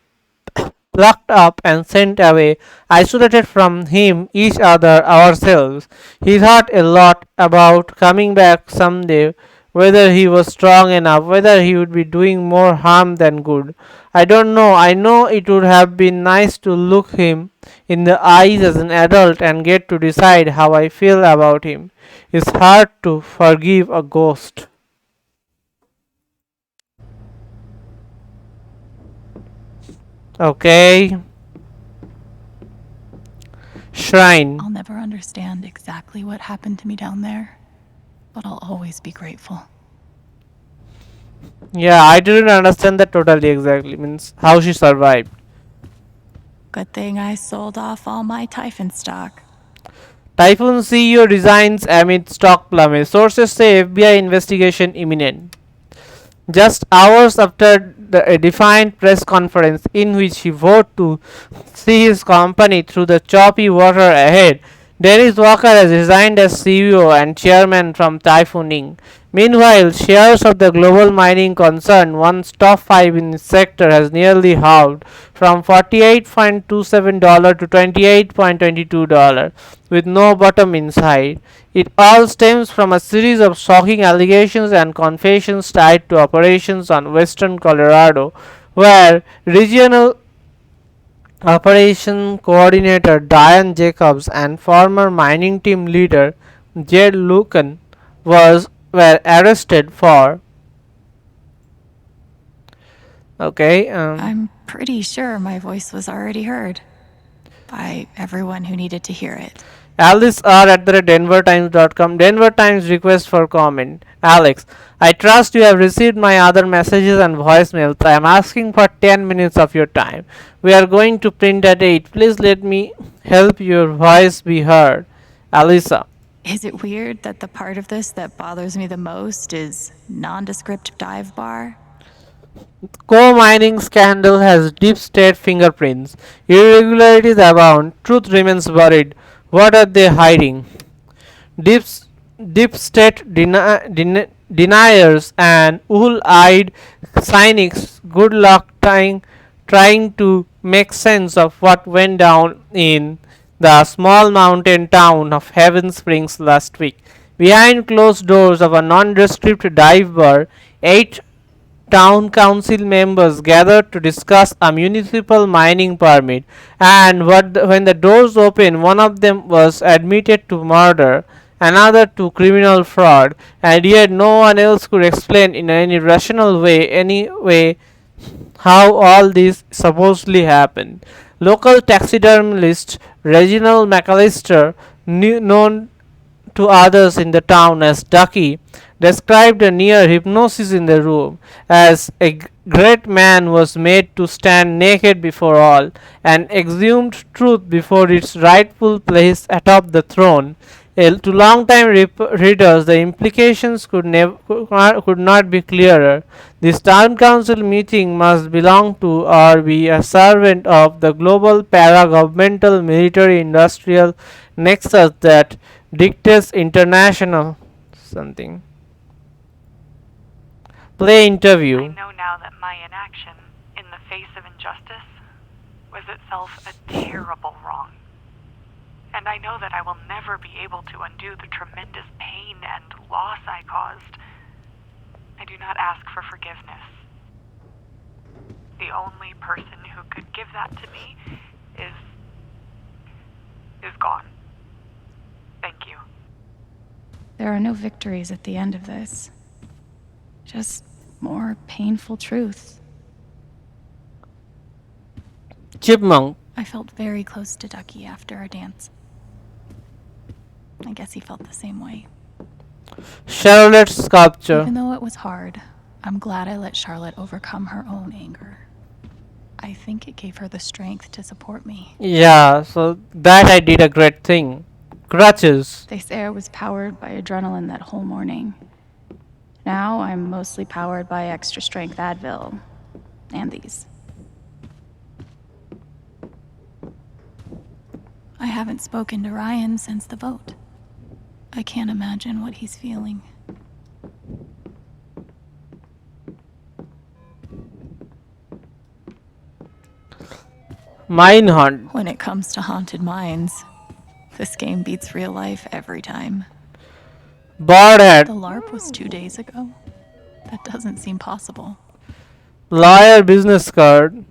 locked up and sent away, isolated from him, each other, ourselves. He thought a lot about coming back someday, whether he was strong enough, whether he would be doing more harm than good. I don't know. I know it would have been nice to look him in the eyes as an adult and get to decide how I feel about him. It's hard to forgive a ghost. Okay. Shrine. I'll never understand exactly what happened to me down there, but I'll always be grateful. Yeah, I didn't understand that totally exactly. Means how she survived. Good thing I sold off all my Typhon stock. Typhoon CEO resigns amid stock plummet. Sources say FBI investigation imminent. Just hours after a defiant press conference in which he vowed to see his company through the choppy water ahead, Dennis Walker has resigned as CEO and chairman from Typhoon Inc. Meanwhile, shares of the global mining concern, once top 5 in its sector, has nearly halved from $48.27 to $28.22, with no bottom in sight. It all stems from a series of shocking allegations and confessions tied to operations on western Colorado, where regional operation coordinator Diane Jacobs and former mining team leader Jed Lucan were arrested for. Okay. I'm pretty sure my voice was already heard by everyone who needed to hear it. Alice R at the denvertimes.com. Denver Times request for comment. Alex, I trust you have received my other messages and voicemails. I am asking for 10 minutes of your time. We are going to print at 8. Please let me help your voice be heard. Alisa. Is it weird that the part of this that bothers me the most is nondescript dive bar? Coal mining scandal has deep state fingerprints. Irregularities abound. Truth remains buried. What are they hiding? Deep, deep state deniers and wool-eyed cynics. Good luck trying to make sense of what went down in the small mountain town of Haven Springs last week. Behind closed doors of a nondescript dive bar, 8 town council members gathered to discuss a municipal mining permit, and when the doors opened, one of them was admitted to murder, another to criminal fraud, and yet no one else could explain in any rational way how all this supposedly happened. Local taxidermist Reginald McAllister, known to others in the town as Ducky, described a near hypnosis in the room, as a great man was made to stand naked before all, and exhumed truth before its rightful place atop the throne. To long-time readers, the implications could not be clearer. This town council meeting must belong to or be a servant of the global para-governmental military-industrial nexus that dictates international something. Play interview. I know now that my inaction in in the face of injustice was itself a terrible wrong. And I know that I will never be able to undo the tremendous pain and loss I caused. I do not ask for forgiveness. The only person who could give that to me is gone. Thank you. There are no victories at the end of this. Just more painful truths. Chipmunk. I felt very close to Ducky after our dance. I guess he felt the same way. Charlotte's sculpture. Even though it was hard, I'm glad I let Charlotte overcome her own anger. I think it gave her the strength to support me. Yeah, so that I did a great thing. Crutches. They say I was powered by adrenaline that whole morning. Now I'm mostly powered by extra strength Advil. And these. I haven't spoken to Ryan since the vote. I can't imagine what he's feeling. Mine hunt. When it comes to haunted mines, this game beats real life every time. Boardhead. The LARP was 2 days ago. That doesn't seem possible. Lawyer business card.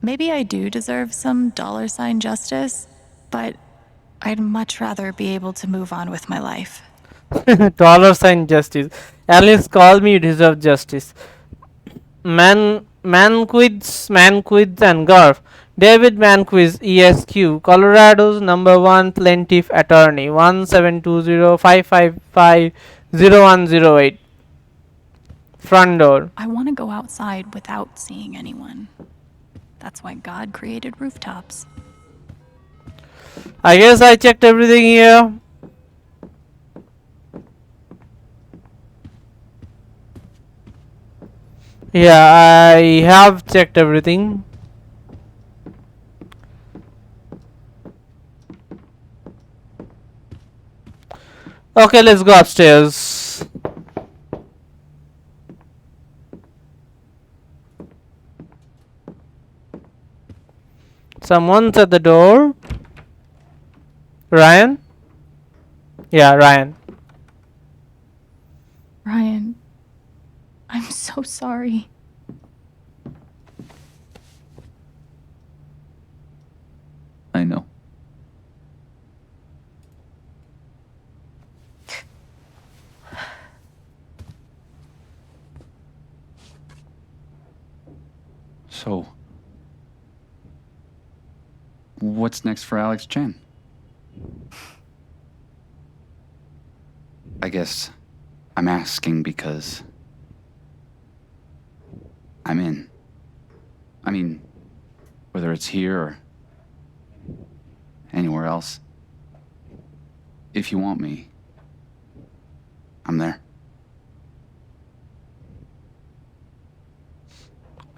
Maybe I do deserve some $ justice, but I'd much rather be able to move on with my life. $ justice. Alex, call me, you deserve justice. Manquids and Garf. David Manquiz, ESQ, Colorado's #1 plaintiff attorney, 1720-555-0108. Front door. I want to go outside without seeing anyone. That's why God created rooftops. I guess I checked everything here. Yeah, I have checked everything. Okay, let's go upstairs. Someone's at the door. Ryan? Yeah, Ryan. Ryan, I'm so sorry. I know. So, what's next for Alex Chen? I guess I'm asking because I'm in. I mean, whether it's here or anywhere else, if you want me, I'm there.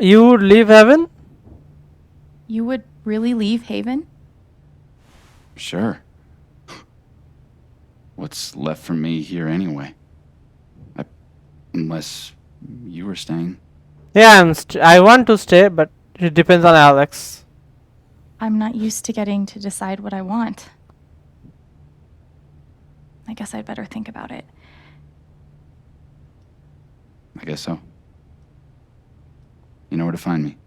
You would leave heaven? You would really leave Haven? Sure. What's left for me here anyway? Unless you were staying. Yeah, I want to stay, but it depends on Alex. I'm not used to getting to decide what I want. I guess I'd better think about it. I guess so. You know where to find me.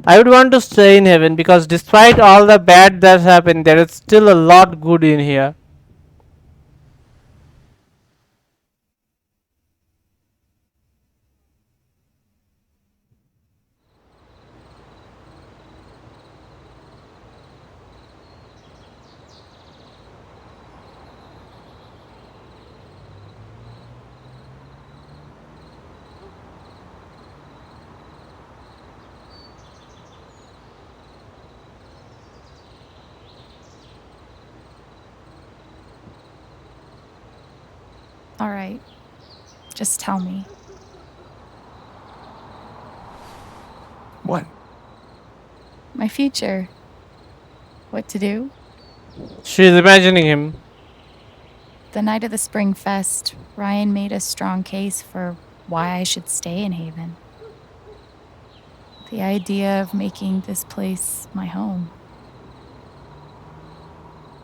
I would want to stay in heaven because despite all the bad that's happened, there is still a lot good in here. All right. Just tell me. What? My future. What to do? She's imagining him. The night of the Spring Fest, Ryan made a strong case for why I should stay in Haven. The idea of making this place my home.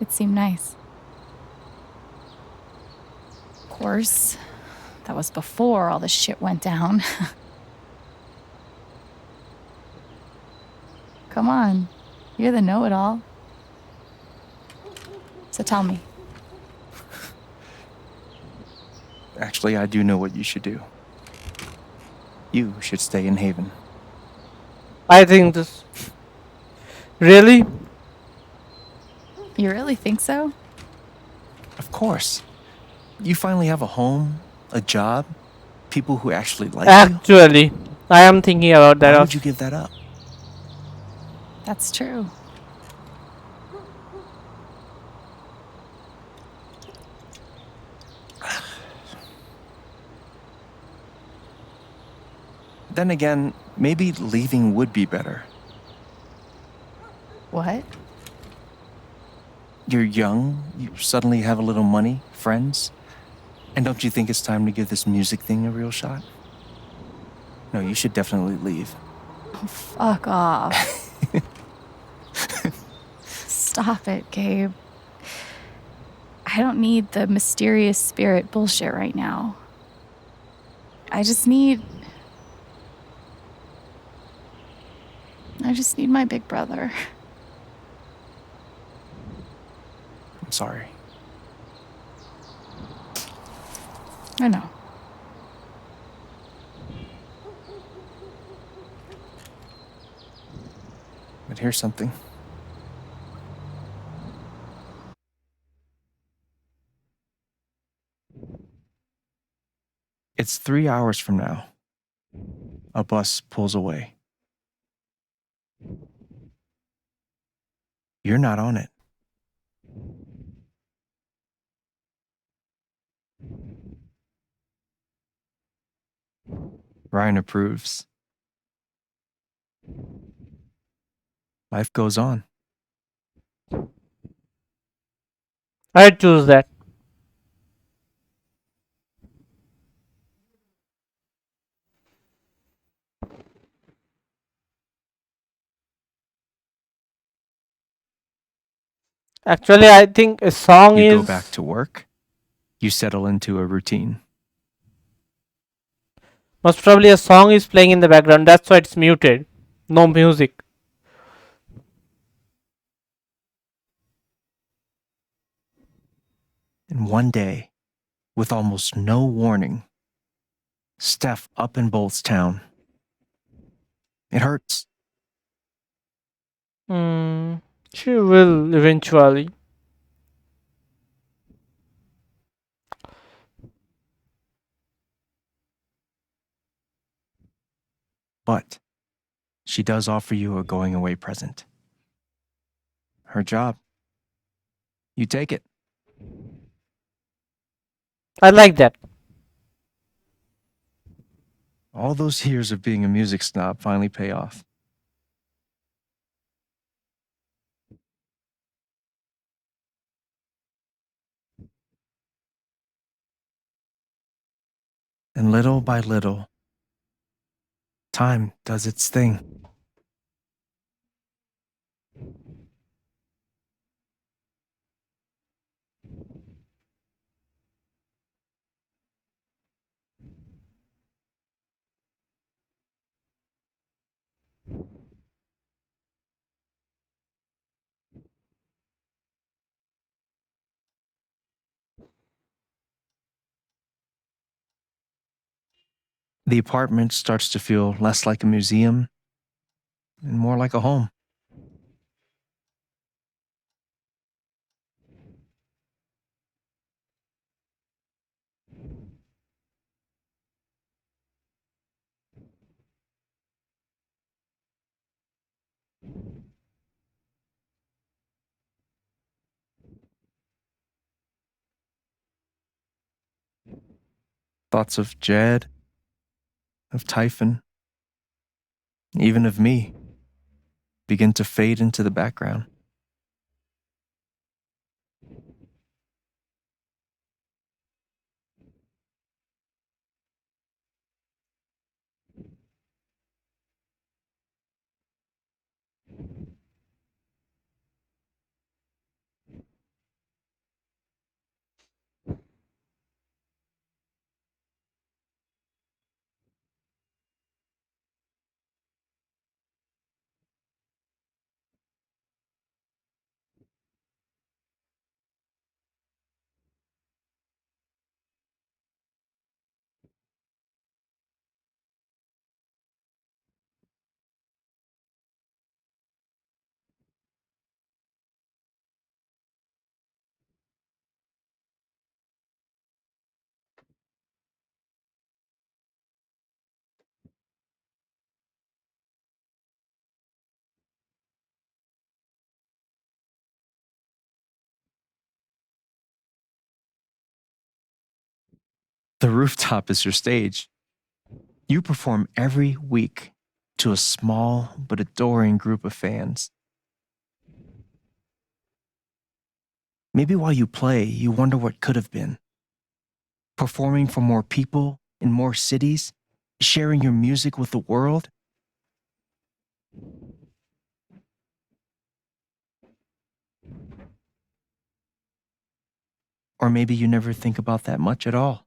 It seemed nice. Of course, that was before all the shit went down. Come on, you're the know-it-all. So tell me. Actually, I do know what you should do. You should stay in Haven. I think this. Really? You really think so? Of course. You finally have a home, a job, people who actually like you. Actually, I am thinking about that. Why would you give that up? That's true. Then again, maybe leaving would be better. What? You're young, you suddenly have a little money, friends. And don't you think it's time to give this music thing a real shot? No, you should definitely leave. Oh, fuck off. Stop it, Gabe. I don't need the mysterious spirit bullshit right now. I just need my big brother. I'm sorry. I know. But here's something. It's 3 hours from now. A bus pulls away. You're not on it. Ryan approves. Life goes on. I'd choose that. Actually, I think a song You is. go back to work. You settle into a routine. Most probably a song is playing in the background. That's why it's muted. No music. And one day, with almost no warning, Steph up and bolts town. It hurts. She will eventually. But she does offer you a going away present. Her job. You take it. I like that. All those years of being a music snob finally pay off. And little by little, time does its thing. The apartment starts to feel less like a museum and more like a home. Thoughts of Jed, of Typhon, even of me, begin to fade into the background. The rooftop is your stage. You perform every week to a small but adoring group of fans. Maybe while you play, you wonder what could have been. Performing for more people in more cities, sharing your music with the world. Or maybe you never think about that much at all.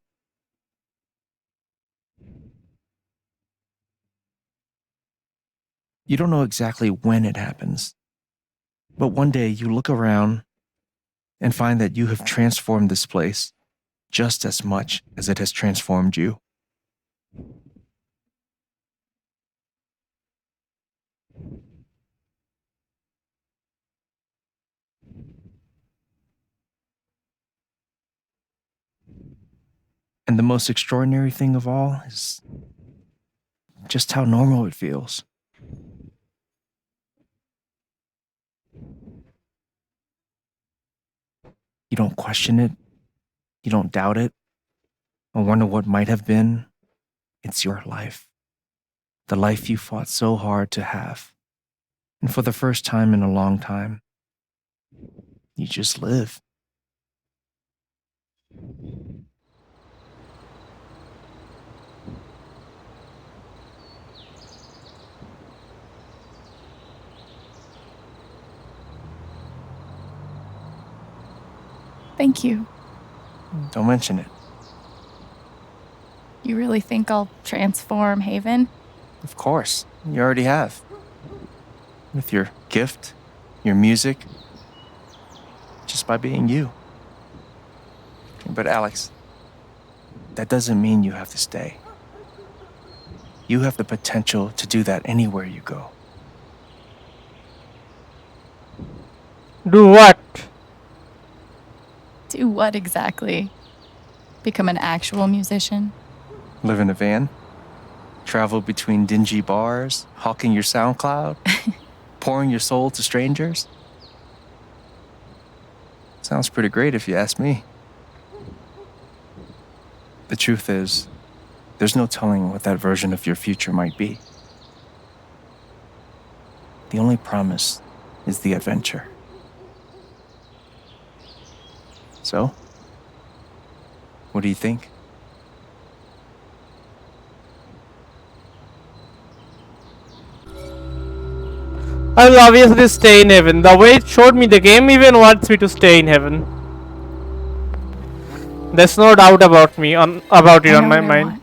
You don't know exactly when it happens, but one day you look around and find that you have transformed this place just as much as it has transformed you. And the most extraordinary thing of all is just how normal it feels. You don't question it, you don't doubt it, or wonder what might have been. It's your life. The life you fought so hard to have. And for the first time in a long time, you just live. Thank you. Don't mention it. You really think I'll transform Haven? Of course, you already have. With your gift, your music, just by being you. But Alex, that doesn't mean you have to stay. You have the potential to do that anywhere you go. Do what? Do what exactly? Become an actual musician? Live in a van, travel between dingy bars, hawking your SoundCloud, pouring your soul to strangers. Sounds pretty great if you ask me. The truth is, there's no telling what that version of your future might be. The only promise is the adventure. So, what do you think? I will obviously stay in heaven. The way it showed me, the game even wants me to stay in heaven. There's no doubt about it on my mind.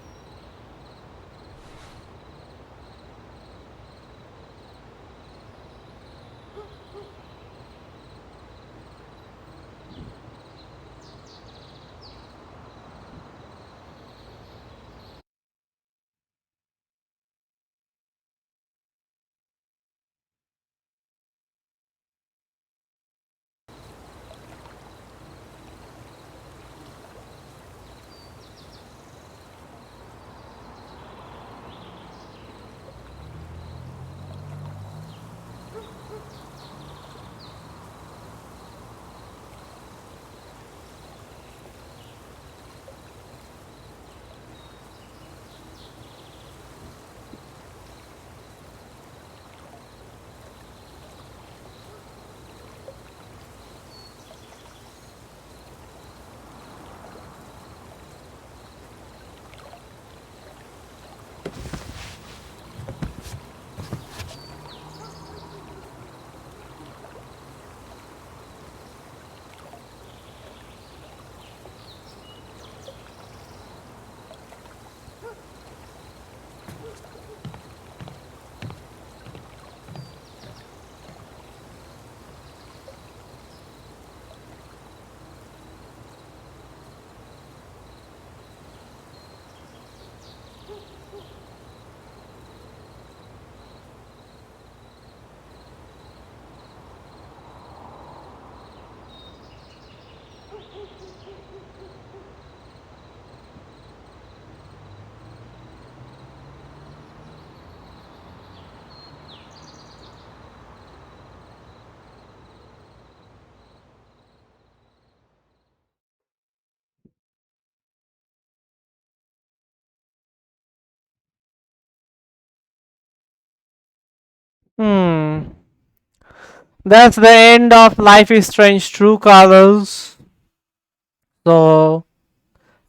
Hmm. That's the end of Life is Strange True Colors. So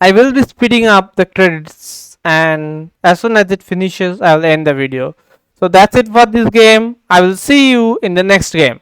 I will be speeding up the credits, and as soon as it finishes I'll end the video. So that's it for this game. I will see you in the next game.